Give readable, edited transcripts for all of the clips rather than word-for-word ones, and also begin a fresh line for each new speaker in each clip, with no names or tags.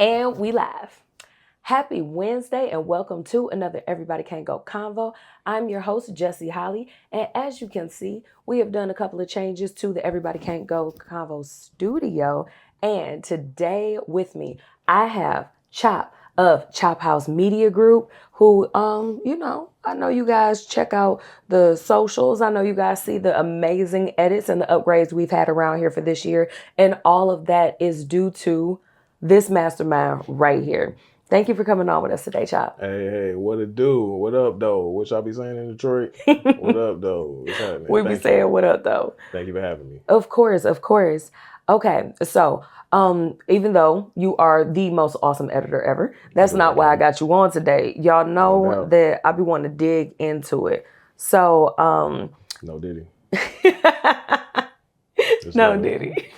And we live. Happy Wednesday and welcome to another Everybody Can't Go Convo. I'm your host, Jessi Holley, and as you can see, we have done a couple of changes to the Everybody Can't Go Convo studio. And today with me, I have Chop of ChopHouse Media Group, who, I know you guys check out the socials. I know you guys see the amazing edits and the upgrades we've had around here for this year. And all of that is due to this mastermind right here. Thank you for coming on with us today, Chop.
Hey, what it do? What up, though? What y'all be saying in Detroit? What up, though? What's happening?
We be saying what up, though.
Thank you for having me.
Of course. Okay, so even though you are the most awesome editor ever, that's not why I got you on today. Y'all know that I be wanting to dig into it. So
No Diddy.
No Diddy.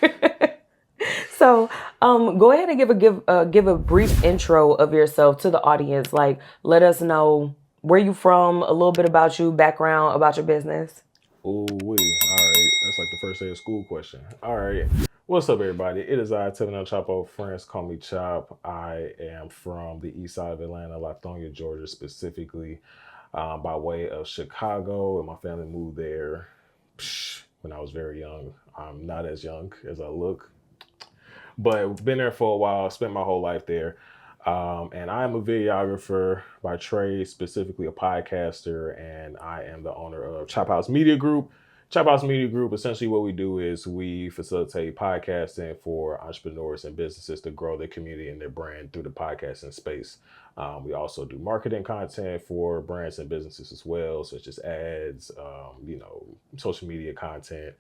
So, go ahead and give a brief intro of yourself to the audience. Like, let us know where you from, a little bit about you, background about your business.
Ooh wee. All right, that's like the first day of school question. All right, what's up, everybody? It is I, Tevin Chapo. Friends call me Chop. I am from the east side of Atlanta, Latonia, Georgia, specifically, by way of Chicago, and my family moved there when I was very young. I'm not as young as I look. But been there for a while, spent my whole life there. And I am a videographer by trade, specifically a podcaster, and I am the owner of ChopHouse Media Group. ChopHouse Media Group, essentially what we do is we facilitate podcasting for entrepreneurs and businesses to grow their community and their brand through the podcasting space. We also do marketing content for brands and businesses as well, such as ads, social media content.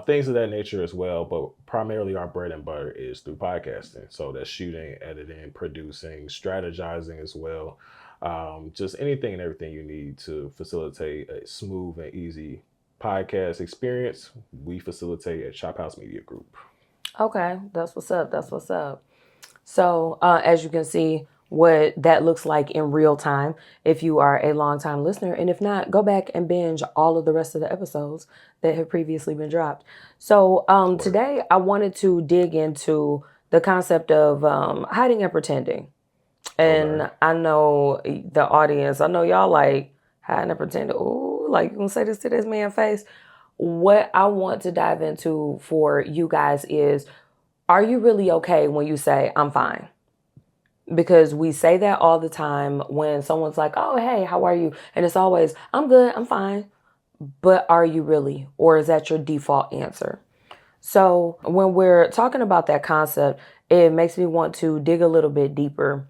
Things of that nature as well, but primarily our bread and butter is through podcasting. So that's shooting, editing, producing, strategizing as well. Just anything and everything you need to facilitate a smooth and easy podcast experience, we facilitate at ChopHouse Media Group.
Okay, that's what's up. So as you can see, what that looks like in real time if you are a longtime listener. And if not, go back and binge all of the rest of the episodes that have previously been dropped. So today I wanted to dig into the concept of hiding and pretending. And okay. I know the audience, I know y'all like hiding and pretending. Ooh, like you gonna say this to this man's face? What I want to dive into for you guys is, are you really okay when you say, I'm fine? Because we say that all the time when someone's like, oh, hey, how are you? And it's always, I'm good, I'm fine. But are you really? Or is that your default answer? So when we're talking about that concept, it makes me want to dig a little bit deeper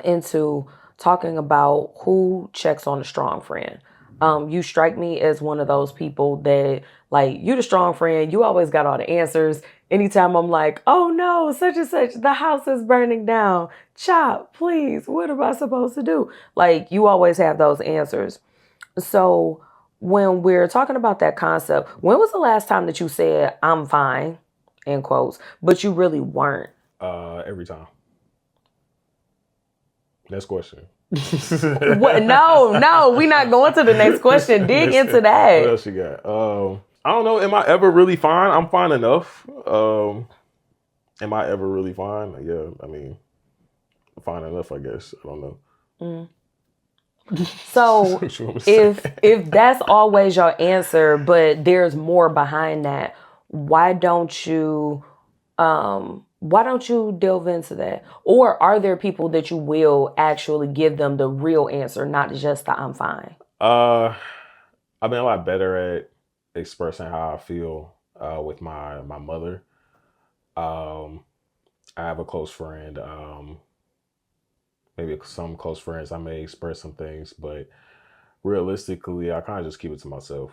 into talking about who checks on a strong friend. You strike me as one of those people that, like, you the strong friend, you always got all the answers. Anytime I'm like, oh no, such and such, the house is burning down. Chop, please, what am I supposed to do? Like, you always have those answers. So when we're talking about that concept, when was the last time that you said, I'm fine, in quotes, but you really weren't?
Every time. Next question.
What? No, we're not going to the next question. Dig into that.
What else you got? I don't know. Am I ever really fine? I'm fine enough. Am I ever really fine? Yeah, I mean, fine enough, I guess. I don't know.
So if that's always your answer, but there's more behind that, why don't you delve into that? Or are there people that you will actually give them the real answer, not just the I'm fine?
I've been a lot better at expressing how I feel with my mother. I have a close friend. Maybe some close friends, I may express some things, but realistically, I kind of just keep it to myself,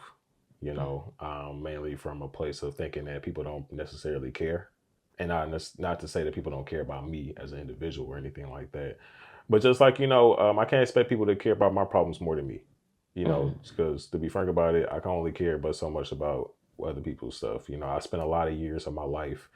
mainly from a place of thinking that people don't necessarily care. And not to say that people don't care about me as an individual or anything like that. But just like, I can't expect people to care about my problems more than me, because to be frank about it, I can only care but so much about other people's stuff. I spent a lot of years of my life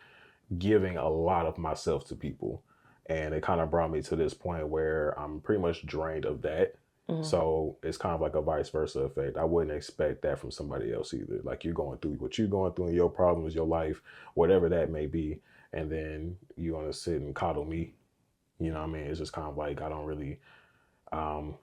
giving a lot of myself to people. And it kind of brought me to this point where I'm pretty much drained of that. Mm-hmm. So it's kind of like a vice versa effect. I wouldn't expect that from somebody else either. Like, you're going through what you're going through in your problems, your life, whatever that may be. And then you're going to sit and coddle me You know what I mean? It's just kind of like I don't really, um,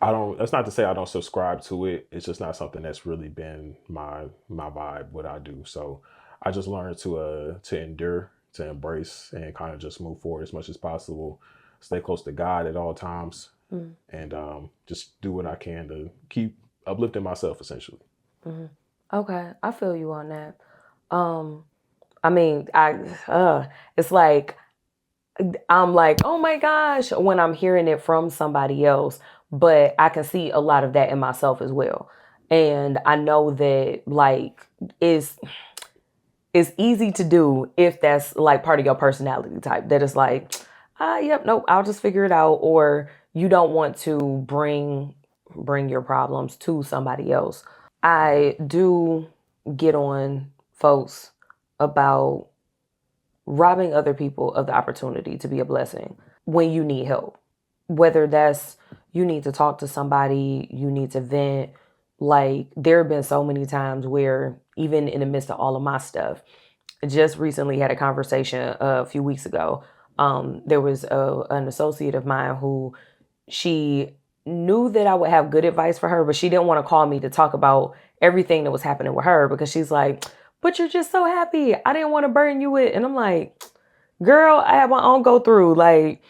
I don't. That's not to say I don't subscribe to it. It's just not something that's really been my vibe. What I do. So I just learned to endure, to embrace, and kind of just move forward as much as possible. Stay close to God at all times,
Mm-hmm.
and just do what I can to keep uplifting myself. Essentially.
Mm-hmm. Okay, I feel you on that. Um, I mean, it's like I'm like, oh my gosh, when I'm hearing it from somebody else, but I can see a lot of that in myself as well. And I know that like it's it's easy to do if that's like part of your personality type. That it's like, yep, nope, I'll just figure it out. Or you don't want to bring your problems to somebody else. I do get on folks about robbing other people of the opportunity to be a blessing when you need help. Whether that's you need to talk to somebody, you need to vent. Like, there have been so many times where, even in the midst of all of my stuff, I just recently had a conversation a few weeks ago. There was an associate of mine who she knew that I would have good advice for her, but she didn't want to call me to talk about everything that was happening with her because she's like, but you're just so happy. I didn't want to burden you with. And I'm like, girl, I have my own go through. Like,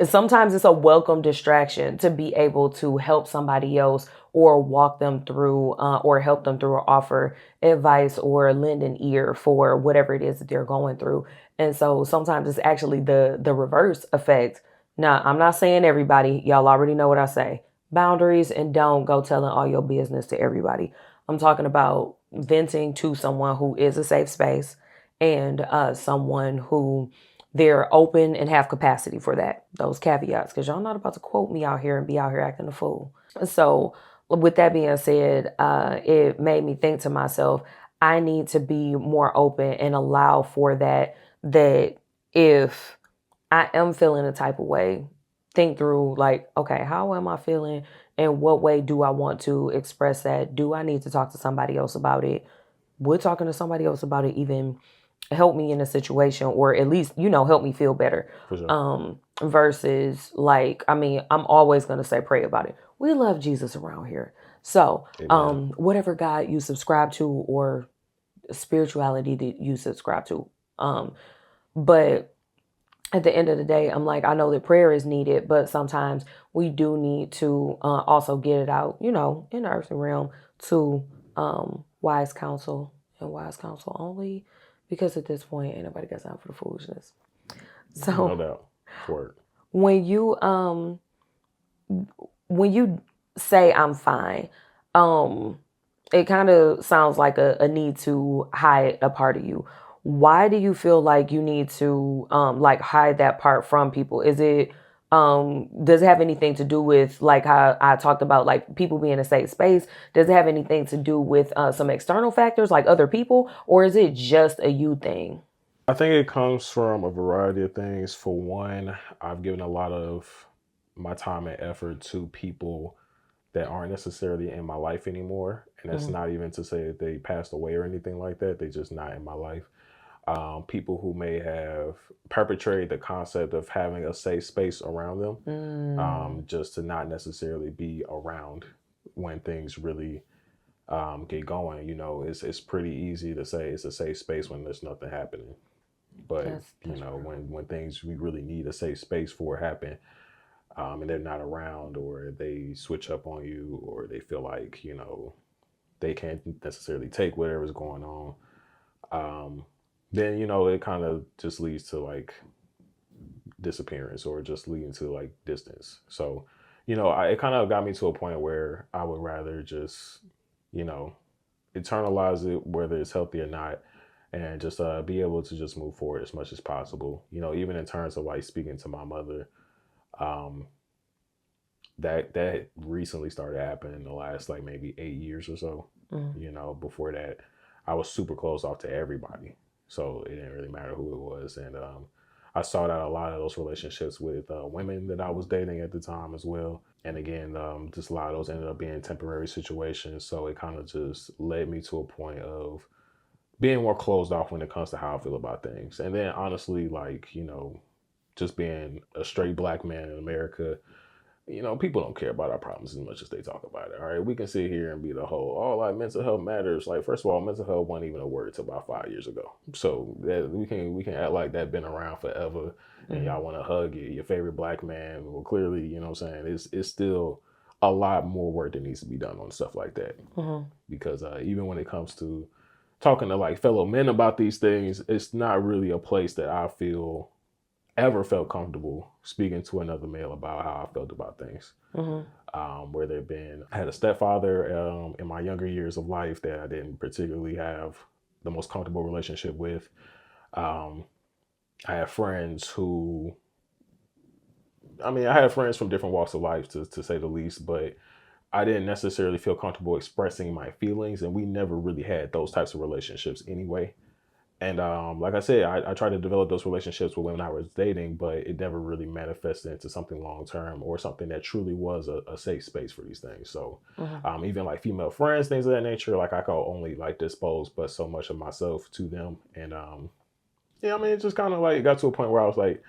sometimes it's a welcome distraction to be able to help somebody else or walk them through or help them through or offer advice or lend an ear for whatever it is that they're going through. And so sometimes it's actually the reverse effect. Now, I'm not saying everybody, y'all already know what I say. Boundaries, and don't go telling all your business to everybody. I'm talking about venting to someone who is a safe space and someone who they're open and have capacity for that. Those caveats, because y'all not about to quote me out here and be out here acting a fool. So with that being said, it made me think to myself, I need to be more open and allow for that, that if I am feeling a type of way, think through like, okay, how am I feeling? And what way do I want to express that? Do I need to talk to somebody else about it? Would talking to somebody else about it even help me in a situation, or at least, help me feel better?
For sure.
Versus like, I mean, I'm always going to say pray about it. We love Jesus around here. So,
Amen.
whatever God you subscribe to or spirituality that you subscribe to. But at the end of the day, I'm like, I know that prayer is needed, but sometimes we do need to also get it out, in the earthly realm to wise counsel and wise counsel only, because at this point, ain't nobody got time for the foolishness.
No
So
doubt. Word.
when you say I'm fine, it kind of sounds like a need to hide a part of you. Why do you feel like you need to like hide that part from people? Is it does it have anything to do with like how I talked about like people being in a safe space? Does it have anything to do with some external factors like other people, or is it just a you thing?
I think it comes from a variety of things. For one, I've given a lot of my time and effort to people that aren't necessarily in my life anymore. And that's
Mm-hmm.
not even to say that they passed away or anything like that. They're just not in my life. People who may have perpetrated the concept of having a safe space around them,
Mm,
just to not necessarily be around when things really get going. It's pretty easy to say it's a safe space when there's nothing happening. But
that's true.
when things we really need a safe space for happen, and they're not around, or they switch up on you, or they feel like they can't necessarily take whatever's going on, then it kind of just leads to like disappearance, or just leading to like distance. So it kind of got me to a point where I would rather just you know internalize it, whether it's healthy or not, and just be able to just move forward as much as possible. Even in terms of like speaking to my mother, um, that recently started happening in the last like maybe 8 years or so.
Mm,
Before that, I was super close off to everybody, so it didn't really matter who it was, and I sought out a lot of those relationships with women that I was dating at the time as well. And again, just a lot of those ended up being temporary situations. So it kind of just led me to a point of being more closed off when it comes to how I feel about things. And then honestly, like, just being a straight black man in America, people don't care about our problems as much as they talk about it. All right, we can sit here and be the whole, oh, like mental health matters. Like, first of all, mental health wasn't even a word till about 5 years ago. So that we can act like that been around forever, and y'all want to hug your favorite black man. Well, clearly, you know what I'm saying, it's still a lot more work that needs to be done on stuff like that. Because even when it comes to talking to like fellow men about these things, it's not really a place that I ever felt comfortable speaking to another male about how I felt about things. Where I had a stepfather in my younger years of life that I didn't particularly have the most comfortable relationship with. I had friends from different walks of life, to say the least, but I didn't necessarily feel comfortable expressing my feelings, and we never really had those types of relationships anyway. And like I said, I tried to develop those relationships with women I was dating, but it never really manifested into something long term or something that truly was a safe space for these things. So even like female friends, things of that nature, like I could only like dispose but so much of myself to them. And it just kind of like got to a point where I was like,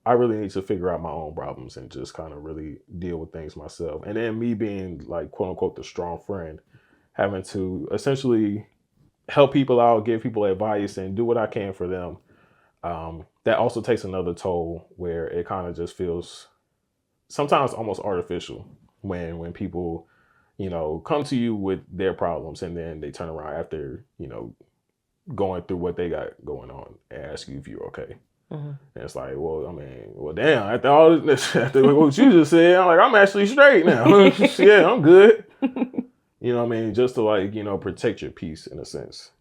I really need to figure out my own problems and just kind of really deal with things myself. And then me being like, quote unquote, the strong friend, having to essentially help people out, give people advice, and do what I can for them. That also takes another toll where it kind of just feels sometimes almost artificial when people, come to you with their problems and then they turn around after, going through what they got going on and ask you if you're okay. And it's like, well, damn, after all this, after what you just said, I'm like, I'm actually straight now. Yeah, I'm good. You know what I mean? Just to protect your peace in a sense.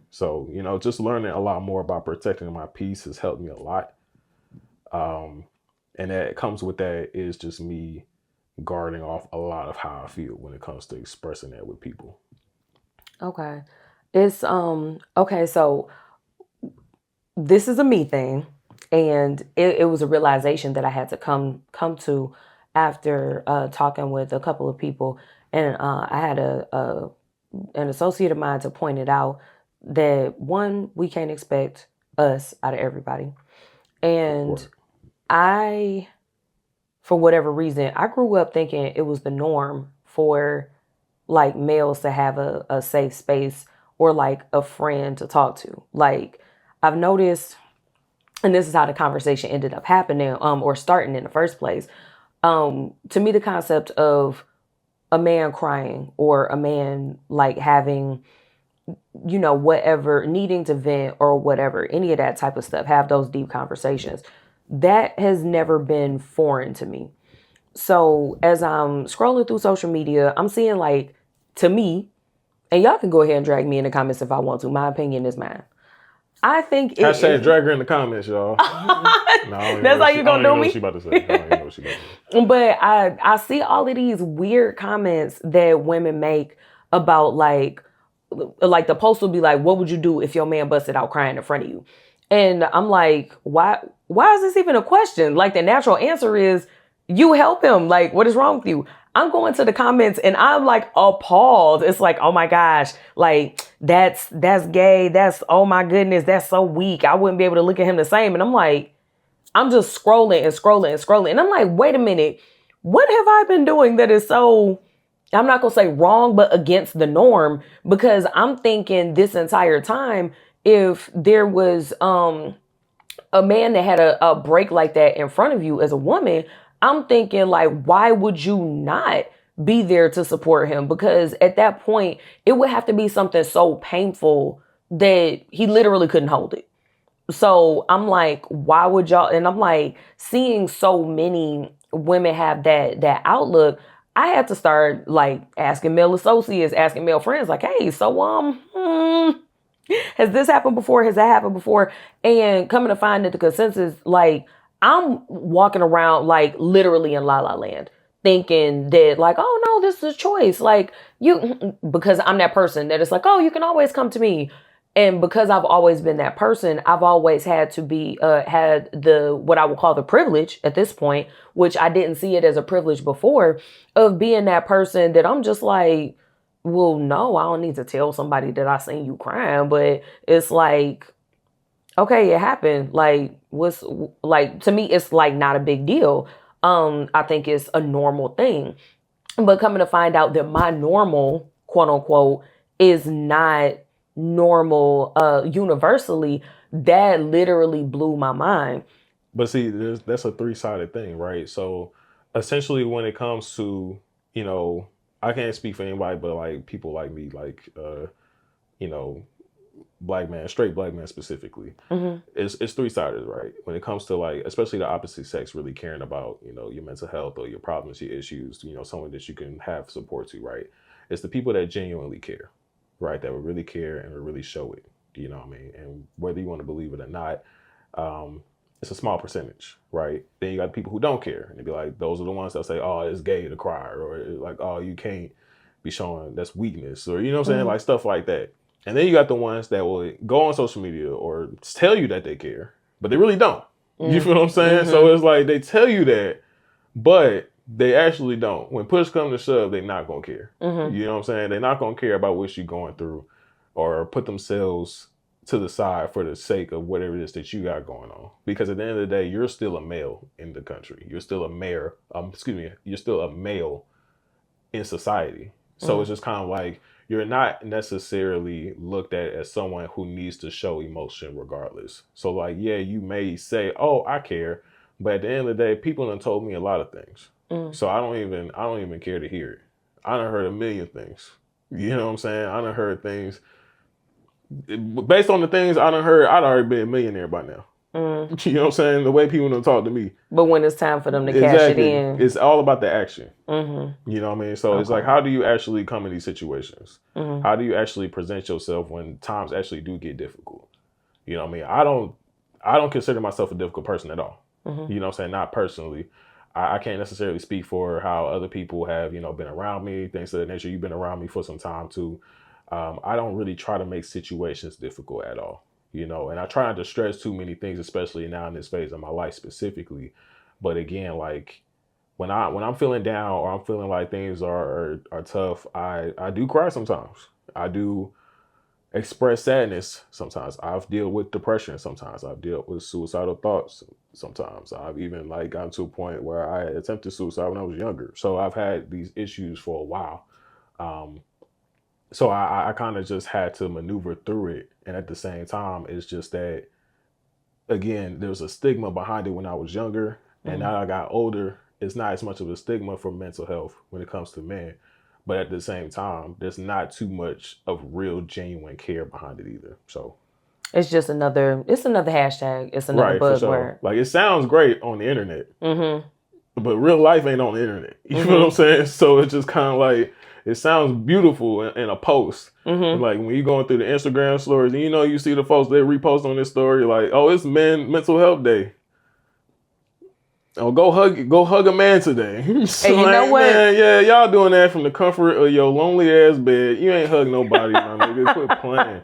So, just learning a lot more about protecting my peace has helped me a lot. And that comes with that is just me guarding off a lot of how I feel when it comes to expressing that with people.
Okay. It's, okay. So this is a me thing. And it was a realization that I had to come to after talking with a couple of people. And I had an associate of mine to point it out that, one, we can't expect us out of everybody. And I, for whatever reason, I grew up thinking it was the norm for like males to have a safe space or like a friend to talk to. Like I've noticed, and this is how the conversation ended up happening or starting in the first place. To me, the concept of a man crying or a man like having, whatever, needing to vent or whatever, any of that type of stuff, have those deep conversations, that has never been foreign to me. So as I'm scrolling through social media, I'm seeing like, to me, and y'all can go ahead and drag me in the comments if I want to. My opinion is mine. I think it
Hashtag drag her in the comments, y'all. No,
that's how you gonna do me?
She about to say. I don't even know what she about to say.
But I see all of these weird comments that women make about like the post will be like, what would you do if your man busted out crying in front of you? And I'm like, why is this even a question? Like the natural answer is you help him. Like, what is wrong with you? I'm going to the comments and I'm like appalled. It's like, oh my gosh, like that's gay. That's, oh my goodness, that's so weak. I wouldn't be able to look at him the same. And I'm like, I'm just scrolling and scrolling and scrolling. And I'm like, wait a minute, what have I been doing that is so, I'm not going to say wrong, but against the norm? Because I'm thinking this entire time, if there was a man that had a break like that in front of you as a woman, I'm thinking like, why would you not be there to support him? Because at that point, it would have to be something so painful that he literally couldn't hold it. So I'm like, why would y'all? And I'm like, seeing so many women have that outlook, I had to start like asking male associates, asking male friends, like, hey, so has this happened before? Has that happened before? And coming to find that the consensus, like, I'm walking around like literally in La La Land, thinking that like, oh no, this is a choice. Like because I'm that person that is like, oh, you can always come to me. And because I've always been that person, I've always had to be, had what I would call the privilege at this point, which I didn't see it as a privilege before, of being that person that I'm just like, well, no, I don't need to tell somebody that I seen you crying, but it's like, okay, it happened. Like, what's like to me, it's like not a big deal. I think it's a normal thing. But coming to find out that my normal, quote unquote, is not normal universally, that literally blew my mind.
But see, that's a three-sided thing, right? So essentially when it comes to, you know, I can't speak for anybody, but like people like me, like you know, black man, straight black man specifically, it's three-sided, right? When it comes to like, especially the opposite sex really caring about, you know, your mental health or your problems, your issues, you know, someone that you can have support to, right? It's the people that genuinely care, right? That would really care and would really show it, you know what I mean? And whether you want to believe it or not, it's a small percentage, right? Then you got people who don't care, and they be like, those are the ones that say, "Oh, it's gay to cry," or like, "Oh, you can't be showing that's weakness," or you know what I'm saying, like stuff like that. And then you got the ones that will go on social media or tell you that they care, but they really don't. You feel what I'm saying? So it's like they tell you that, but they actually don't. When push comes to shove, they're not gonna care. You know what I'm saying? They're not gonna care about what you're going through, or put themselves to the side for the sake of whatever it is that you got going on. Because at the end of the day, you're still a male in the country. You're still a mayor. You're still a male in society. So it's just kind of like you're not necessarily looked at as someone who needs to show emotion regardless. So like, yeah, you may say, "Oh, I care," but at the end of the day, people done told me a lot of things. So I don't even care to hear it. I done heard a million things. You know what I'm saying? I done heard things. Based on the things I done heard, I'd already been a millionaire by now. You know what I'm saying? The way people don't talk to me.
But when it's time for them to cash it in,
it's all about the action. You know what I mean? So it's like, how do you actually come in these situations? How do you actually present yourself when times actually do get difficult? You know what I mean? I don't consider myself a difficult person at all. You know what I'm saying? Not personally. I can't necessarily speak for how other people have, you know, been around me, things of that nature. You've been around me for some time too. I don't really try to make situations difficult at all, you know, and I try not to stress too many things, especially now in this phase of my life specifically. But again, like when I'm feeling down or I'm feeling like things are tough, I do cry sometimes. I do express sadness sometimes. I've dealt with depression sometimes. I've dealt with suicidal thoughts sometimes. I've even like gotten to a point where I attempted suicide when I was younger. So I've had these issues for a while. So I kind of just had to maneuver through it. And at the same time, it's just that, again, there's a stigma behind it when I was younger. And now I got older, it's not as much of a stigma for mental health when it comes to men. But at the same time, there's not too much of real, genuine care behind it either. So
it's just another hashtag. It's another buzzword.
Sure. Like, it sounds great on the internet, but real life ain't on the internet. You know what I'm saying? So it's just kind of like, it sounds beautiful in a post. Like when you're going through the Instagram stories, and you know, you see the folks, they repost on this story like, "Oh, it's mental health day. Oh, go hug a man today." So
and you
like,
know what?
Man, yeah, y'all doing that from the comfort of your lonely ass bed. You ain't hug nobody, my nigga. Quit playing.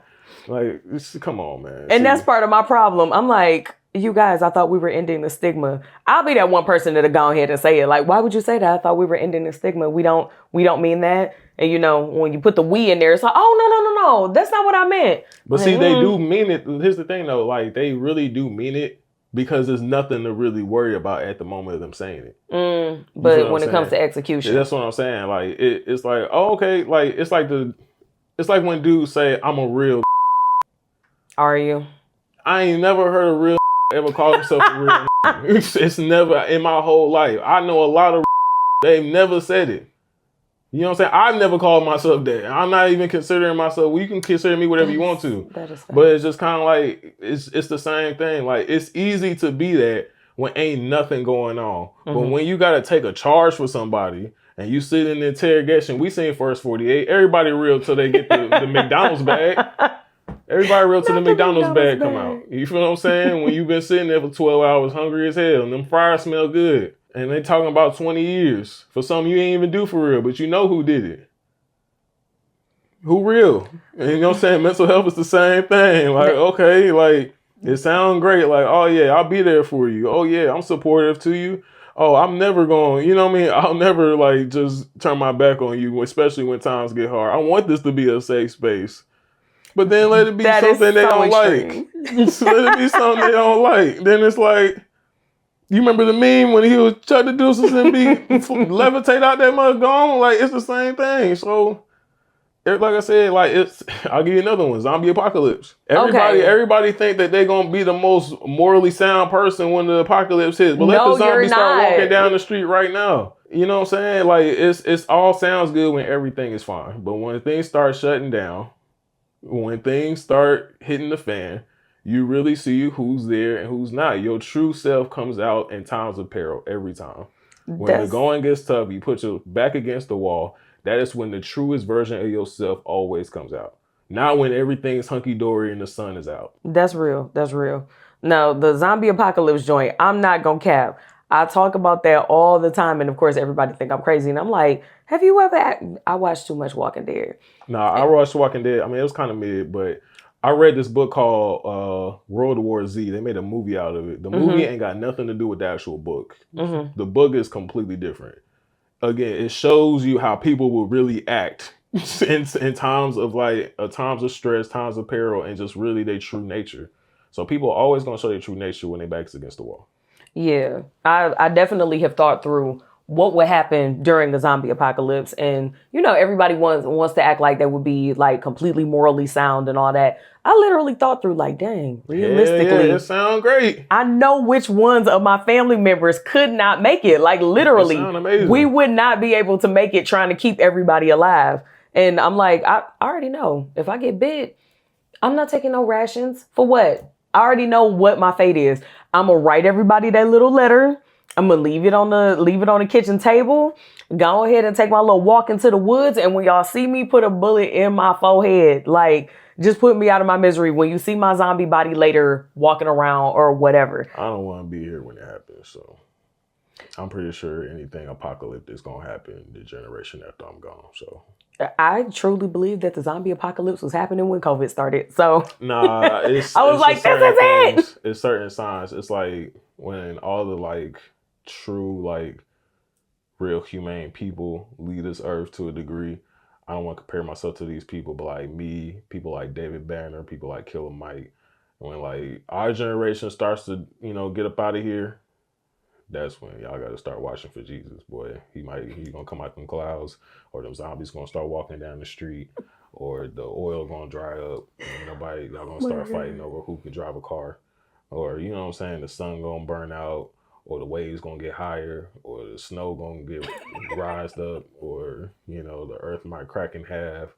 Like, come on, man.
And that's part of my problem. I'm like, you guys, I thought we were ending the stigma. I'll be that one person that'll go ahead and say it. Like, why would you say that? I thought we were ending the stigma. We don't mean that. And you know, when you put the "we" in there, it's like, oh, no. That's not what I meant.
But see, they do mean it. Here's the thing though, like they really do mean it. Because there's nothing to really worry about at the moment of them saying it.
But when it comes to execution,
that's what I'm saying. Like it's like, oh, okay, like it's like when dudes say, "I'm a real."
Are you?
I ain't never heard a real ever call himself a real. It's never in my whole life. I know a lot of they've never said it. You know what I'm saying? I've never called myself that. I'm not even considering myself. Well, you can consider me whatever you want to.
That is fair.
But it's just kind of like, it's the same thing. Like, it's easy to be that when ain't nothing going on. But when you got to take a charge for somebody and you sit in the interrogation, we seen First 48. Everybody real till they get the McDonald's bag. Everybody real till the McDonald's bag come out. You feel what I'm saying? When you've been sitting there for 12 hours hungry as hell and them fries smell good. And they talking about 20 years for something you ain't even do for real, but you know who did it. Who real? And you know what I'm saying? Mental health is the same thing. Like, okay, like, it sounds great. Like, oh yeah, I'll be there for you. Oh yeah, I'm supportive to you. Oh, I'm never going, you know what I mean? I'll never like just turn my back on you, especially when times get hard. I want this to be a safe space. But then let it be
That is
something they
so
don't
extreme.
like. Let it be something they don't like. Then it's like, you remember the meme when he was Chuck the Deuces and be levitate out that mug gone? Like, it's the same thing. So, like I said, like I'll give you another one, zombie apocalypse. Everybody think that they're gonna be the most morally sound person when the apocalypse hits. But let the zombies start walking down the street right now. You know what I'm saying? Like it's all sounds good when everything is fine. But when things start shutting down, when things start hitting the fan, you really see who's there and who's not. Your true self comes out in times of peril every time. When the going gets tough, you put your back against the wall. That is when the truest version of yourself always comes out. Not when everything's hunky-dory and the sun is out.
That's real. That's real. No, the zombie apocalypse joint, I'm not going to cap. I talk about that all the time. And of course, everybody think I'm crazy. And I'm like, have you ever... I watched too much Walking Dead.
Nah, I watched Walking Dead. I mean, it was kind of mid, but I read this book called World War Z. They made a movie out of it. The movie ain't got nothing to do with the actual book. The book is completely different. Again, it shows you how people will really act in times of times of stress, times of peril, and just really their true nature. So people are always going to show their true nature when their back's against the wall.
Yeah, I definitely have thought through what would happen during the zombie apocalypse. And, you know, everybody wants to act like they would be like completely morally sound and all that. I literally thought through like, dang, realistically.
Yeah, it sounds great.
I know which ones of my family members could not make it. Like literally, we would not be able to make it trying to keep everybody alive. And I'm like, I already know if I get bit, I'm not taking no rations. For what? I already know what my fate is. I'm going to write everybody that little letter. I'm going to leave it on the kitchen table. Go ahead and take my little walk into the woods. And when y'all see me put a bullet in my forehead, like, just put me out of my misery when you see my zombie body later walking around or whatever.
I don't want to be here when it happens. So I'm pretty sure anything apocalyptic is going to happen the generation after I'm gone. So
I truly believe that the zombie apocalypse was happening when COVID started. So
nah,
I was like, this is it.
It's certain signs. It's like when all the like true, like real humane people leave this earth to a degree. I don't want to compare myself to these people, but like me, people like David Banner, people like Killer Mike. When like our generation starts to, you know, get up out of here, that's when y'all got to start watching for Jesus, boy. He's gonna come out from clouds, or them zombies gonna start walking down the street, or the oil gonna dry up, and y'all gonna start fighting over who can drive a car, or you know what I'm saying, the sun gonna burn out, or the waves gonna get higher, or the snow gonna get rised up, or you know the earth might crack in half,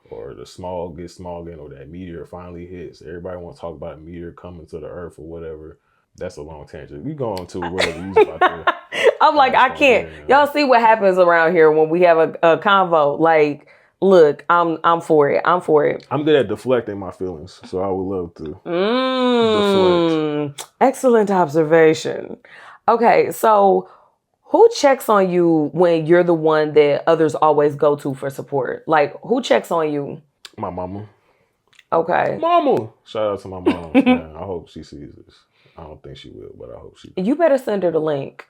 or the smog gets smog in, or that meteor finally hits. Everybody wants to talk about a meteor coming to the earth or whatever. That's a long tangent. We go on to whatever you about to.
I'm like, I can't. Y'all see what happens around here when we have a convo. Like, look, I'm for it. I'm for it.
I'm good at deflecting my feelings, so I would love to deflect.
Excellent observation. Okay, so who checks on you when you're the one that others always go to for support? Like, who checks on you?
My mama.
Okay.
Mama. Shout out to my mom. Man, I hope she sees this. I don't think she will, but I hope she does.
You better send her the link.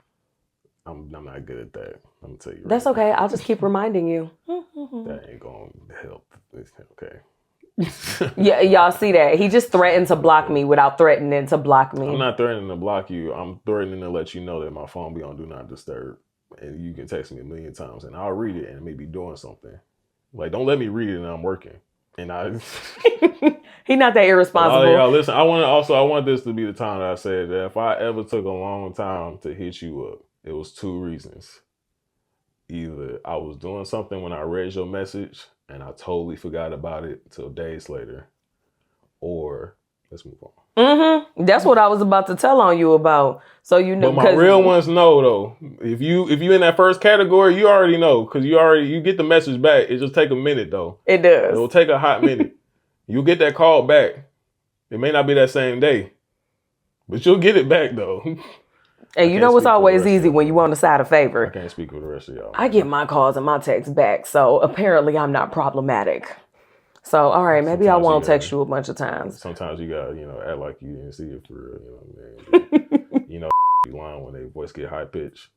I'm not good at that. I'm going to tell you.
That's okay. I'll just keep reminding you.
That ain't going to help. Okay.
Yeah, y'all see that? He just threatened to block me without threatening to block me.
I'm not threatening to block you. I'm threatening to let you know that my phone be on Do Not Disturb. And you can text me 1,000,000 times and I'll read it and maybe doing something. Like, don't let me read it and I'm working. And
He not that irresponsible.
Y'all, listen, I want this to be the time that I said that if I ever took a long time to hit you up, it was 2 reasons. Either I was doing something when I read your message and I totally forgot about it till days later, or let's move on.
That's what I was about to tell on you about. So you know,
but my real ones know though. If you in that first category, you already know because you get the message back. It just take a minute though.
It does.
It will take a hot minute. You'll get that call back. It may not be that same day, but you'll get it back though.
And you know what's always easy when you want to side a favor.
I can't speak for the rest of y'all.
I get my calls and my texts back, so apparently I'm not problematic. So all right, maybe I won't text you a bunch of times.
Sometimes you gotta, act like you didn't see it for real. You know what I mean? You know, you lying when their voice get high pitched.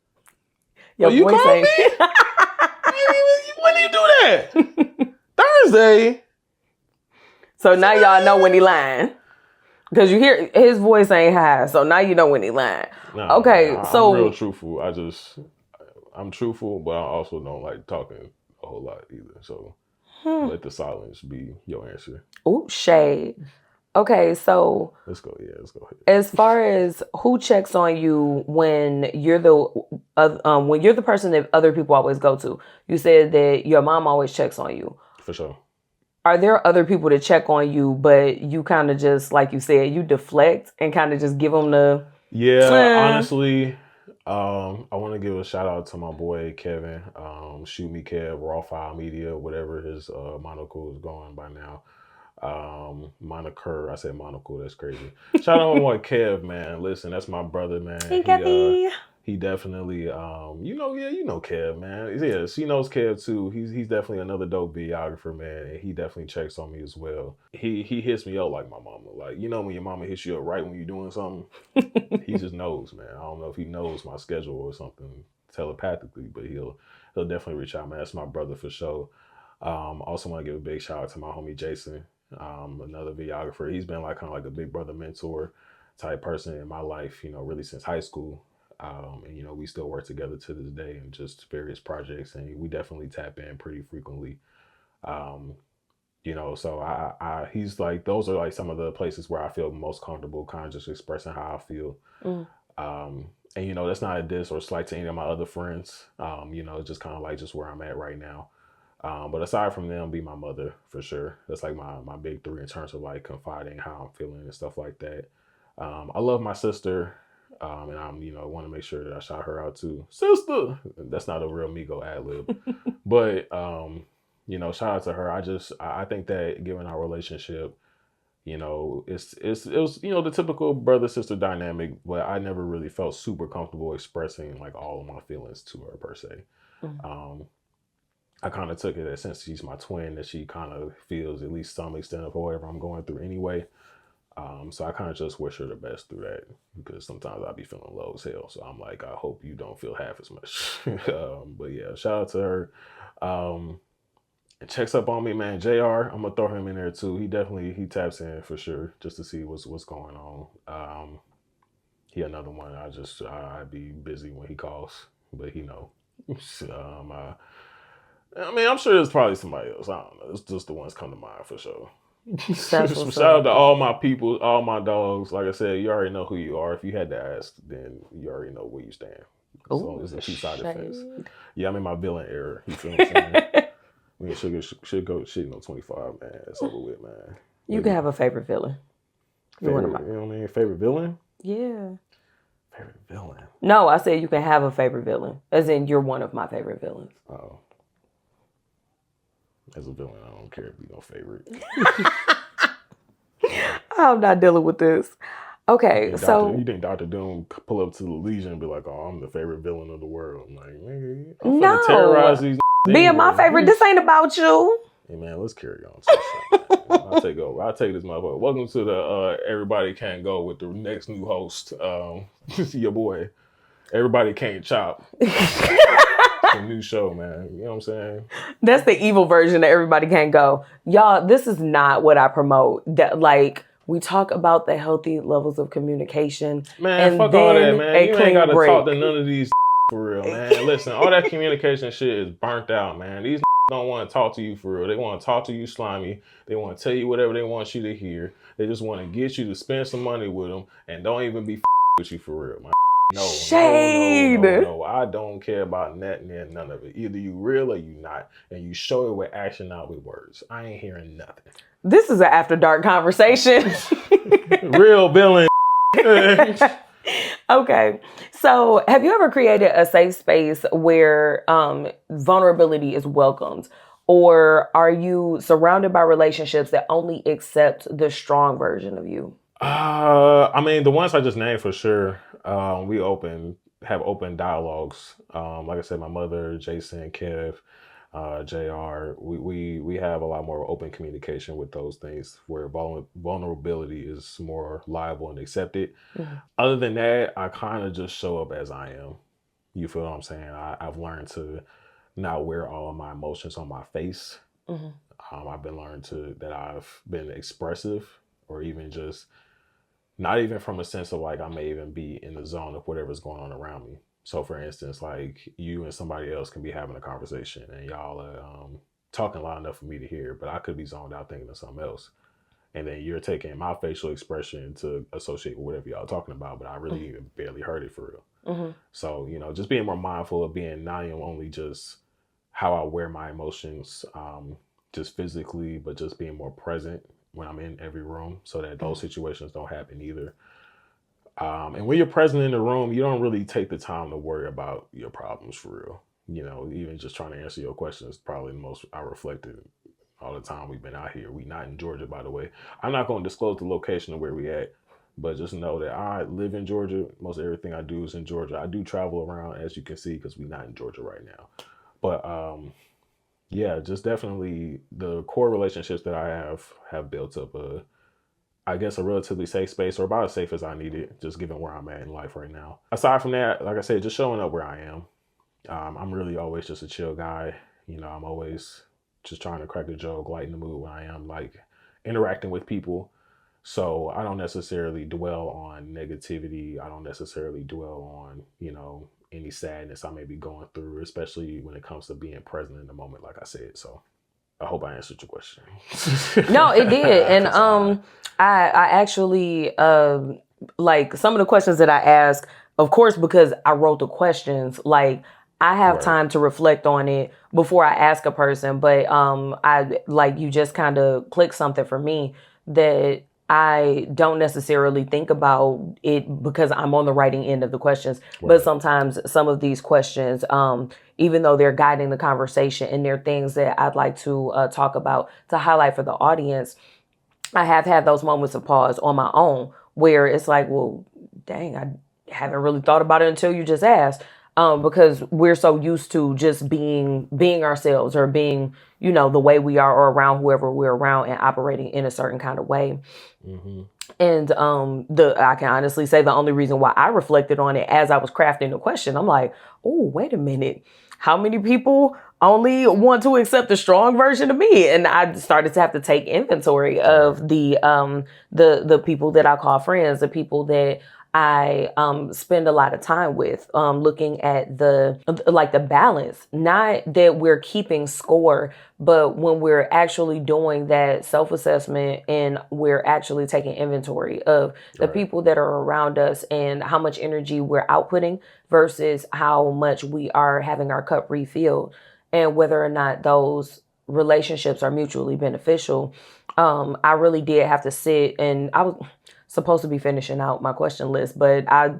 Your
you
voice
called
ain't.
me? When do you do that? Thursday.
So now y'all know when he lying. Because you hear his voice ain't high, so now you know when he lying.
Nah,
Okay,
man,
so...
I'm real truthful. I'm truthful, but I also don't like talking a whole lot either. So let the silence be your answer.
Ooh, shade. Okay, so...
Let's go ahead.
As far as who checks on you when you're the person that other people always go to, you said that your mom always checks on you.
For sure.
Are there other people that check on you, but you kind of just, like you said, you deflect and kind of just give them the...
Yeah, honestly, I want to give a shout out to my boy Kevin. Shoot me Kev, Raw File Media, whatever his monocle is going by now. Moniker, I said monocle, that's crazy. Shout out to my boy Kev, man. Listen, that's my brother, man.
Hey, Kevin.
He definitely, you know Kev, man. Yeah, she knows Kev too. He's definitely another dope videographer, man. And he definitely checks on me as well. He hits me up like my mama. Like, you know when your mama hits you up right when you're doing something? He just knows, man. I don't know if he knows my schedule or something telepathically, but he'll definitely reach out, man. That's my brother for sure. Also want to give a big shout out to my homie Jason, another videographer. He's been like kind of like a big brother mentor type person in my life, you know, really since high school. And, you know, we still work together to this day in just various projects, and we definitely tap in pretty frequently. You know, so he's like, those are like some of the places where I feel most comfortable kind of just expressing how I feel. And, you know, that's not a diss or slight to any of my other friends. You know, it's just kind of like just where I'm at right now. But aside from them, be my mother for sure. That's like my big three in terms of like confiding how I'm feeling and stuff like that. I love my sister. And I'm, you know, want to make sure that I shout her out too. Sister! That's not a real Migo ad lib. But, you know, shout out to her. I think that given our relationship, you know, it was, you know, the typical brother-sister dynamic, but I never really felt super comfortable expressing like all of my feelings to her per se. I kind of took it as since she's my twin that she kind of feels at least some extent of whatever I'm going through anyway. So I kind of just wish her the best through that, because sometimes I'll be feeling low as hell. So I'm like, I hope you don't feel half as much. But yeah, shout out to her. And checks up on me, man. JR, I'm gonna throw him in there too. He taps in for sure just to see what's going on. He another one. I'd be busy when he calls, but he know. I mean, I'm sure there's probably somebody else. I don't know. It's just the ones come to mind for sure. Shout out to all my people, all my dogs. Like I said, you already know who you are. If you had to ask, then you already know where you stand. As long as it's a two-sided fence. Yeah, I'm in my villain era. You feel what I'm saying? We should go shit, 25, man. It's over with, man.
You can have a favorite villain.
You know what I mean? Favorite villain?
Yeah.
Favorite villain?
No, I said you can have a favorite villain. As in, you're one of my favorite villains.
Oh. As a villain, I don't care if you're no favorite.
I'm not dealing with this. Okay, so...
You think Dr. Doom pull up to the Legion and be like, oh, I'm the favorite villain of the world. I'm like, nigga, I'm finna terrorize these
being my favorite, this ain't about you.
Hey, man, let's carry on. I'll take over. I'll take this motherfucker. Welcome to the Everybody Can't Go with the next new host. Your boy. Everybody Can't Chop. A new show, man. You know what I'm saying?
That's the evil version of Everybody Can't Go. Y'all, this is not what I promote. That, like, we talk about the healthy levels of communication.
Man,
and
fuck all that, man. You ain't got to talk to none of these for real, man. Listen, all that communication shit is burnt out, man. These don't want to talk to you for real. They want to talk to you slimy. They want to tell you whatever they want you to hear. They just want to get you to spend some money with them and don't even be with you for real, man. No, Shade. No. I don't care about none of it. Either you real or you not. And you show it with action, not with words. I ain't hearing nothing.
This is an after dark conversation.
Real villain.
Okay. So have you ever created a safe space where vulnerability is welcomed? Or are you surrounded by relationships that only accept the strong version of you?
I mean, the ones I just named for sure. We have open dialogues. Like I said, my mother, Jason, Kev, JR, we have a lot more open communication with those things where vulnerability is more liable and accepted. Mm-hmm. Other than that, I kind of just show up as I am. You feel what I'm saying? I've learned to not wear all of my emotions on my face. Mm-hmm. I've been learned that I've been expressive, or even just not even from a sense of like I may even be in the zone of whatever's going on around me. So for instance, like you and somebody else can be having a conversation and y'all are talking loud enough for me to hear, but I could be zoned out thinking of something else. And then you're taking my facial expression to associate with whatever y'all talking about, but I really even barely heard it for real.
Mm-hmm.
So, just being more mindful of being not even only just how I wear my emotions, just physically, but just being more present when I'm in every room so that those situations don't happen either. And when you're present in the room, you don't really take the time to worry about your problems for real. Even just trying to answer your question is probably the most I reflected all the time we've been out here. We not in Georgia, by the way. I'm not going to disclose the location of where we at, but just know that I live in Georgia. Most everything I do is in Georgia. I do travel around, as you can see, because we're not in Georgia right now. But yeah, just definitely the core relationships that I have built up I guess a relatively safe space, or about as safe as I need it, just given where I'm at in life right now. Aside from that, like I said, just showing up where I am. I'm really always just a chill guy. I'm always just trying to crack a joke, lighten the mood when I am like interacting with people. So I don't necessarily dwell on negativity. I don't necessarily dwell on, any sadness I may be going through, especially when it comes to being present in the moment, like I said. So I hope I answered your question.
No, it did. And I actually like some of the questions that I ask, of course, because I wrote the questions, like I have
Right.
time to reflect on it before I ask a person. But I like you just kind of click something for me that I don't necessarily think about it because I'm on the writing end of the questions. But
Right.
sometimes some of these questions, even though they're guiding the conversation and they're things that I'd like to talk about to highlight for the audience, I have had those moments of pause on my own where it's like, well, dang, I haven't really thought about it until you just asked. Because we're so used to just being ourselves, or being, the way we are, or around whoever we're around, and operating in a certain kind of way.
Mm-hmm.
And I can honestly say the only reason why I reflected on it as I was crafting the question, I'm like, oh, wait a minute. How many people only want to accept the strong version of me? And I started to have to take inventory of the people that I call friends, the people that I spend a lot of time with, looking at the balance. Not that we're keeping score, but when we're actually doing that self-assessment and we're actually taking inventory of the people that are around us and how much energy we're outputting versus how much we are having our cup refilled, and whether or not those relationships are mutually beneficial. I really did have to sit, and I was supposed to be finishing out my question list, but I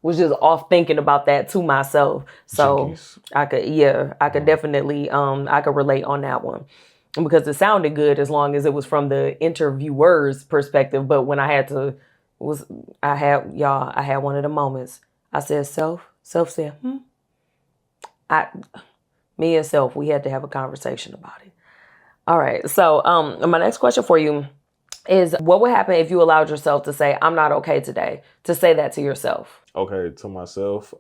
was just off thinking about that to myself. So
Jinkies.
I could definitely, I could relate on that one, because it sounded good as long as it was from the interviewer's perspective. But when I had I had one of the moments. I said, self said, me and self, we had to have a conversation about it. All right. So, my next question for you is, what would happen if you allowed yourself to say, I'm not okay today, to say that to yourself?
Okay, to myself,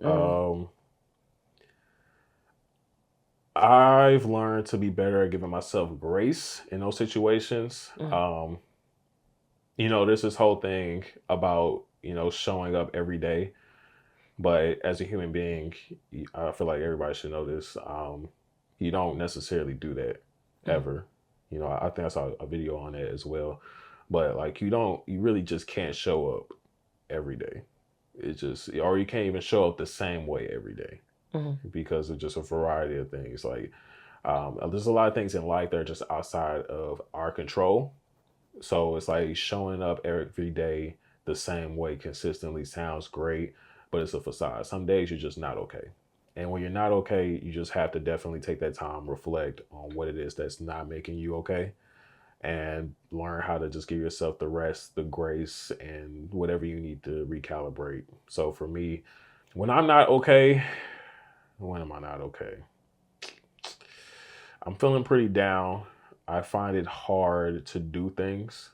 I've learned to be better at giving myself grace in those situations. There's this whole thing about, showing up every day. But as a human being, I feel like everybody should know this. You don't necessarily do that ever. I think I saw a video on that as well. But like, you really just can't show up every day. It's just, or you can't even show up the same way every day because of just a variety of things. Like, there's a lot of things in life that are just outside of our control. So it's like showing up every day the same way consistently sounds great, but it's a facade. Some days you're just not okay. And when you're not okay, you just have to definitely take that time, reflect on what it is that's not making you okay, and learn how to just give yourself the rest, the grace, and whatever you need to recalibrate. So for me, when I'm not okay, when am I not okay? I'm feeling pretty down. I find it hard to do things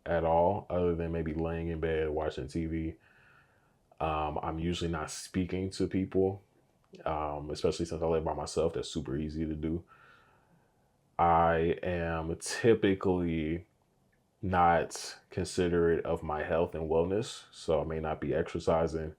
at all other than maybe laying in bed watching TV. I'm usually not speaking to people, especially since I live by myself. That's super easy to do. I am typically not considerate of my health and wellness. So I may not be exercising,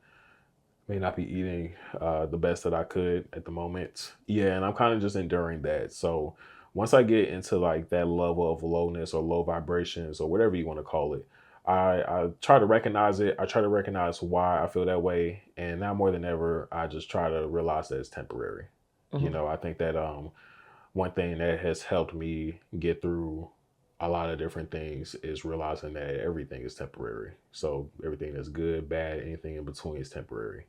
may not be eating the best that I could at the moment. Yeah, and I'm kind of just enduring that. So once I get into like that level of lowness or low vibrations or whatever you want to call it, I try to recognize it. I try to recognize why I feel that way. And now more than ever, I just try to realize that it's temporary. You
Mm-hmm.
know, I think that one thing that has helped me get through a lot of different things is realizing that everything is temporary. So everything that's good, bad, anything in between is temporary.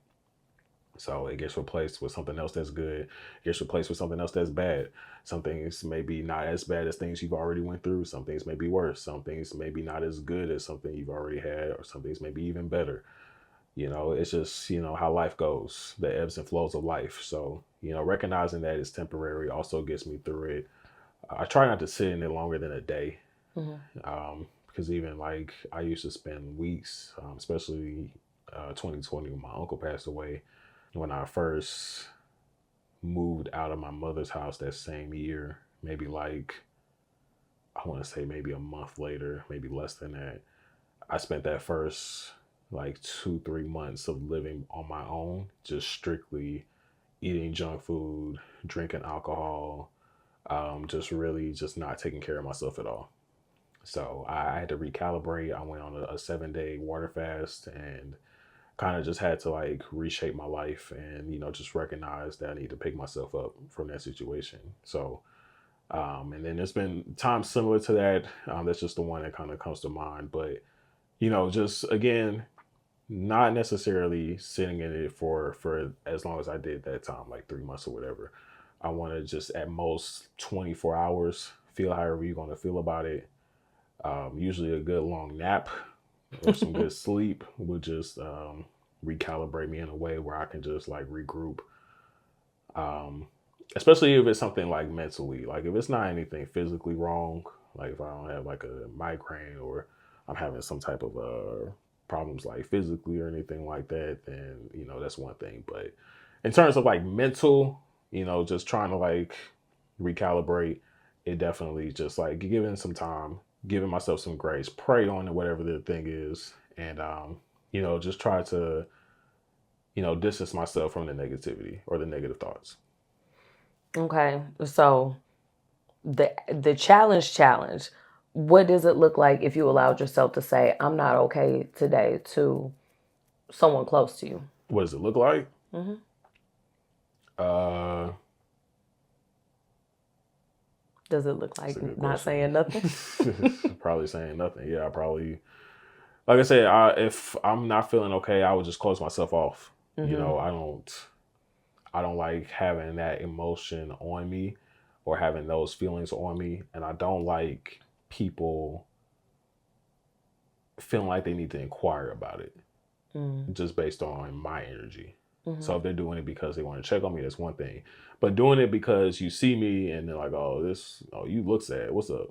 So it gets replaced with something else that's good. It gets replaced with something else that's bad. Some things may be not as bad as things you've already went through. Some things may be worse. Some things may be not as good as something you've already had, or some things may be even better. You know, it's just, how life goes, the ebbs and flows of life. So, recognizing that it's temporary also gets me through it. I try not to sit in it longer than a day.
Mm-hmm.
Because even like I used to spend weeks, especially 2020 when my uncle passed away, when I first moved out of my mother's house that same year, maybe like, I want to say maybe a month later, maybe less than that, I spent that first like 2, 3 months of living on my own, just strictly eating junk food, drinking alcohol, just really just not taking care of myself at all. So I had to recalibrate. I went on a 7-day water fast and kind of just had to like reshape my life and, just recognize that I need to pick myself up from that situation. So, and then there's been times similar to that. That's just the one that kind of comes to mind. But, just again, not necessarily sitting in it for as long as I did that time, like 3 months or whatever. I want to just at most 24 hours, feel however you're going to feel about it. Usually a good long nap or some good sleep will just recalibrate me in a way where I can just like regroup. Um, Especially if it's something like mentally, like if it's not anything physically wrong, like if I don't have like a migraine or I'm having some type of problems like physically or anything like that, then that's one thing. But in terms of like mental, just trying to like recalibrate, it definitely just like giving some time, giving myself some grace, pray on it, whatever the thing is, and just try to distance myself from the negativity or the negative thoughts.
Okay, so the challenge. What does it look like if you allowed yourself to say, "I'm not okay today" to someone close to you?
What does it look like?
Mm-hmm.
Uh,
Does it look
that's a
like
good
not
question.
saying nothing?
Probably saying nothing. Yeah, I probably, like I said, if I'm not feeling okay, I would just close myself off.
Mm-hmm.
I don't like having that emotion on me or having those feelings on me, and I don't like people feeling like they need to inquire about it
Mm-hmm.
just based on my energy.
Mm-hmm.
So if they're doing it because they want to check on me, that's one thing. But doing it because you see me and they're like, oh, you look sad. What's up?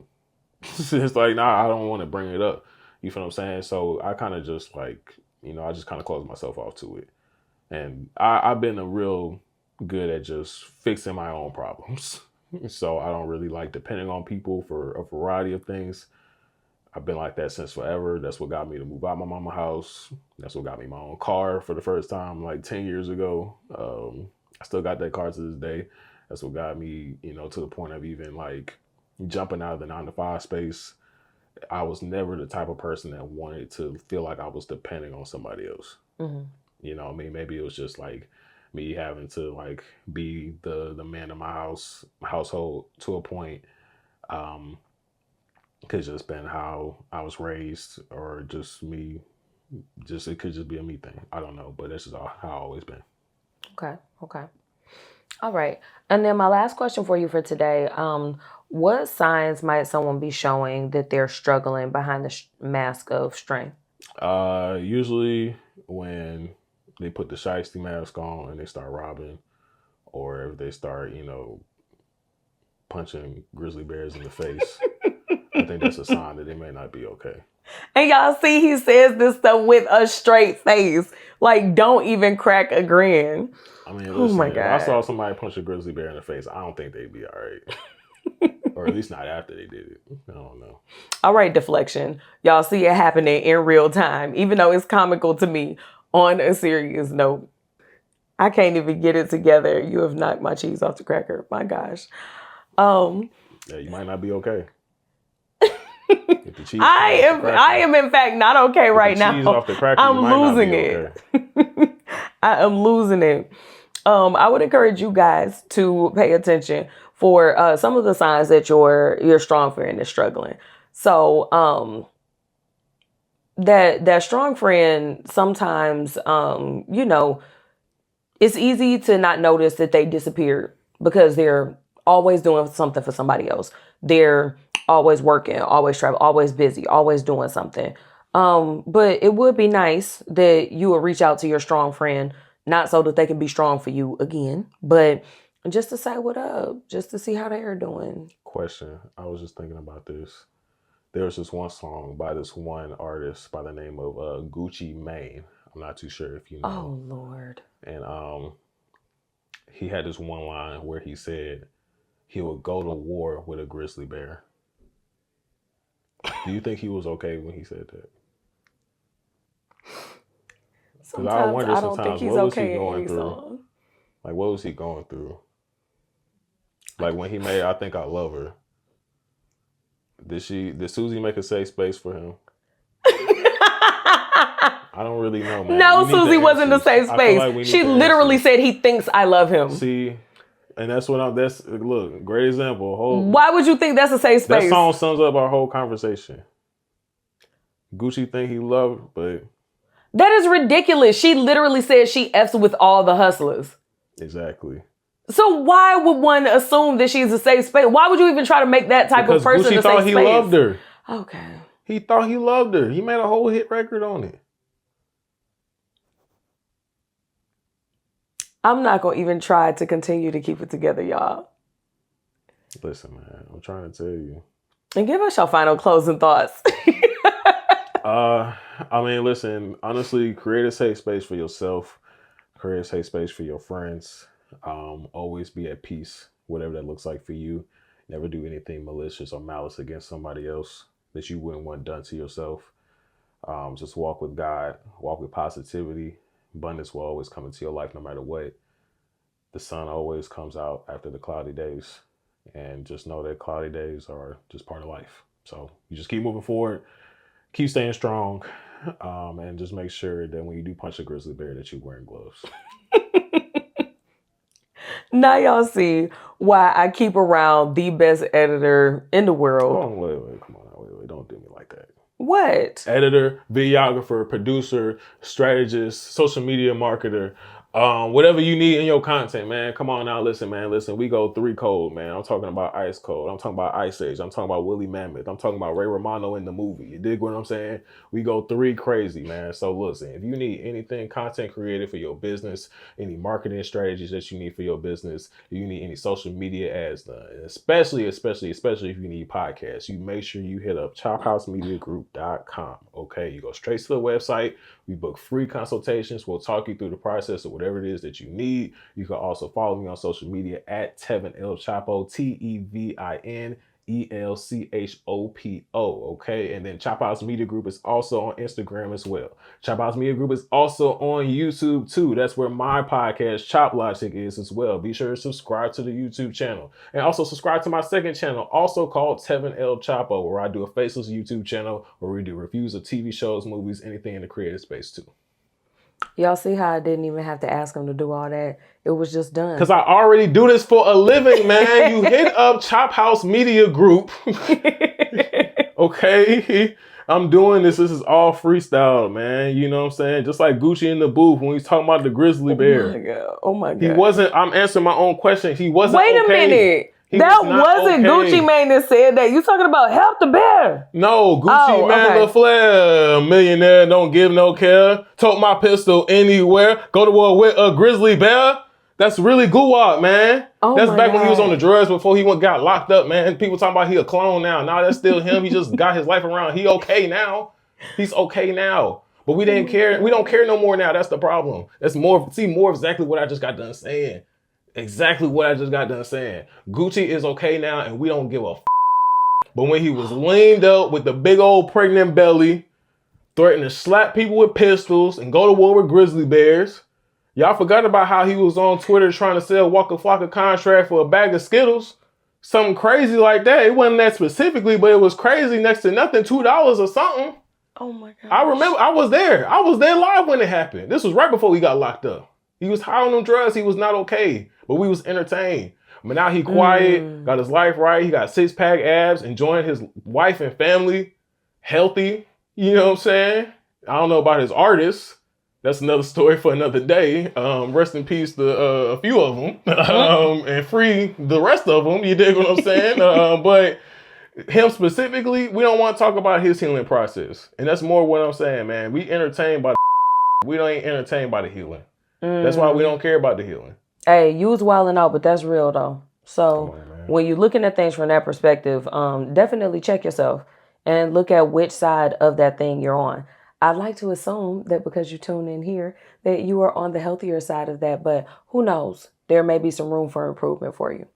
It's like, nah, I don't want to bring it up. You feel what I'm saying? So I kind of just like, I just kind of close myself off to it. And I've been a real good at just fixing my own problems. So I don't really like depending on people for a variety of things. I've been like that since forever. That's what got me to move out my mama house. That's what got me my own car for the first time like 10 years ago. I still got that car to this day. That's what got me, to the point of even like jumping out of the 9 to 5 space. I was never the type of person that wanted to feel like I was depending on somebody else.
Mm-hmm.
I mean, maybe it was just like me having to like be the man of my household to a point. Could just been how I was raised, or just me. Just it could just be a me thing. I don't know, but that's just how I always been.
Okay. Okay. All right. And then my last question for you for today, what signs might someone be showing that they're struggling behind the mask of strength?
Usually when they put the shiesty mask on and they start robbing, or if they start, punching grizzly bears in the face, I think that's a sign that they may not be okay.
And y'all see he says this stuff with a straight face. Like, don't even crack a grin.
I mean,
Oh
listen,
my
if I
God.
saw somebody punch a grizzly bear in the face, I don't think they'd be all right. Or at least not after they did it. I don't know.
All right, deflection. Y'all see it happening in real time, even though it's comical to me on a serious note. I can't even get it together. You have knocked my cheese off the cracker. My gosh.
Yeah, you might not be okay. If the cheese
I am in fact not okay right now.
Cheese off the cracker,
I'm losing it. Okay. I am losing it. I would encourage you guys to pay attention for some of the signs that your strong friend is struggling. So that strong friend sometimes it's easy to not notice that they disappeared because they're always doing something for somebody else. They're always working, always traveling, always busy, always doing something. But it would be nice that you would reach out to your strong friend, not so that they can be strong for you again, but just to say what up, just to see how they're doing.
Question. I was just thinking about this. There's this one song by this one artist by the name of Gucci Mane. I'm not too sure if you know.
Oh, Lord.
And he had this one line where he said he would go to war with a grizzly bear. Do you think he was okay when he said that? Because I wonder sometimes, what was he going through? Like, what was he going through? Like, when he made I Think I Love Her, did Susie make a safe space for him? I don't really know, man.
No, Susie wasn't a safe space. Like she literally said he thinks I love him.
See, and that's what look, great example.
Why would you think that's a safe space?
That song sums up our whole conversation. Gucci think he loved, but
that is ridiculous. She literally said she F's with all the hustlers.
Exactly.
So why would one assume that she's a safe space? Why would you even try to make that type of person
Gucci
a safe space?
He thought he loved her.
Okay.
He thought he loved her. He made a whole hit record on it.
I'm not going to even try to continue to keep it together, y'all.
Listen, man, I'm trying to tell you.
And give us your final closing thoughts.
I mean, listen, honestly, create a safe space for yourself. Create a safe space for your friends. Always be at peace, whatever that looks like for you. Never do anything malicious or malice against somebody else that you wouldn't want done to yourself. Just walk with God, walk with positivity. Abundance will always come into your life no matter what. The sun always comes out after the cloudy days. And just know that cloudy days are just part of life. So you just keep moving forward, keep staying strong, and just make sure that when you do punch a grizzly bear that you're wearing gloves.
Now y'all see why I keep around the best editor in the world.
Oh, wait, come on, wait, don't do me like that.
What?
Editor, videographer, producer, strategist, social media marketer, whatever you need in your content, man. Come on now, listen, man. Listen, we go 3 cold, man. I'm talking about Ice Cold. I'm talking about Ice Age. I'm talking about Willie Mammoth. I'm talking about Ray Romano in the movie. You dig what I'm saying? We go 3 crazy, man. So listen, if you need anything content created for your business, any marketing strategies that you need for your business, if you need any social media ads done, and especially if you need podcasts, you make sure you hit up ChopHouseMediaGroup.com. Okay, you go straight to the website. We book free consultations. We'll talk you through the process of whatever it is that you need. You can also follow me on social media at Tevin El Chapo, TevinElChopo. Okay. And then ChopHouse Media Group is also on Instagram as well. ChopHouse Media Group is also on YouTube too. That's where my podcast, Chop Logic, is as well. Be sure to subscribe to the YouTube channel. And also subscribe to my second channel, also called Tevin El Chapo, where I do a faceless YouTube channel where we do reviews of TV shows, movies, anything in the creative space too.
Y'all see how I didn't even have to ask him to do all that? It was just done.
Because I already do this for a living, man. You hit up ChopHouse Media Group. Okay? I'm doing this. This is all freestyle, man. You know what I'm saying? Just like Gucci in the booth when he's talking about the grizzly bear.
Oh my God.
I'm answering my own question. He wasn't okay.
Wait a minute. That wasn't okay. Gucci Mane that said that. You talking about help the bear.
No, Gucci Mane LaFleur. Millionaire, don't give no care. Tote my pistol anywhere. Go to war with a grizzly bear. That's really guwap, man. That's back when he was on the drugs before he got locked up, man. People talking about he a clone now. Nah, that's still him. He just got his life around. He okay now. He's okay now. But we didn't care. We don't care no more now. That's the problem. That's more exactly what I just got done saying. Exactly what I just got done saying. Gucci is okay now, and we don't give a But when he was leaned up with the big old pregnant belly, threatening to slap people with pistols and go to war with grizzly bears, y'all forgot about how he was on Twitter trying to sell Waka Flocka contract for a bag of Skittles. Something crazy like that. It wasn't that specifically, but it was crazy next to nothing, $2 or something.
Oh my God.
I remember I was there. I was there live when it happened. This was right before he got locked up. He was high on them drugs. He was not okay, but we was entertained. But now he quiet, got his life right. He got 6-pack abs, enjoying his wife and family, healthy. You know what I'm saying? I don't know about his artists. That's another story for another day. Rest in peace to a few of them, and free the rest of them. You dig what I'm saying? But him specifically, we don't want to talk about his healing process. And that's more what I'm saying, man. We entertained by we don't ain't entertained by the healing. That's why we don't care about the healing.
Hey, you was wilding out, but that's real though. So when you're looking at things from that perspective, definitely check yourself and look at which side of that thing you're on. I'd like to assume that because you tune in here, that you are on the healthier side of that, but who knows? There may be some room for improvement for you.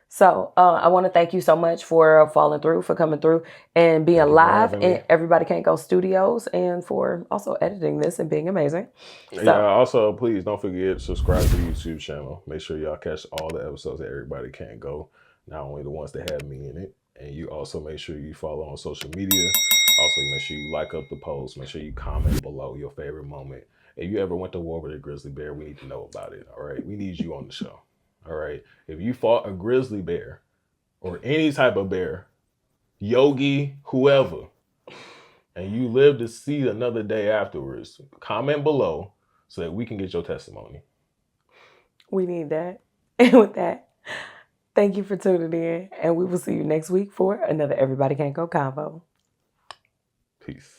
So I want to thank you so much for falling through, for coming through and being live in Everybody Can't Go Studios, and for also editing this and being amazing. So,
yeah, also, please don't forget, subscribe to the YouTube channel. Make sure y'all catch all the episodes that Everybody Can't Go, not only the ones that have me in it. And you also make sure you follow on social media. Also, make sure you like up the post. Make sure you comment below your favorite moment. If you ever went to war with a grizzly bear, we need to know about it, all right? We need you on the show. All right. If you fought a grizzly bear or any type of bear, yogi, whoever, and you live to see another day afterwards, comment below so that we can get your testimony.
We need that. And with that, thank you for tuning in, and we will see you next week for another Everybody Can't Go Convo.
Peace.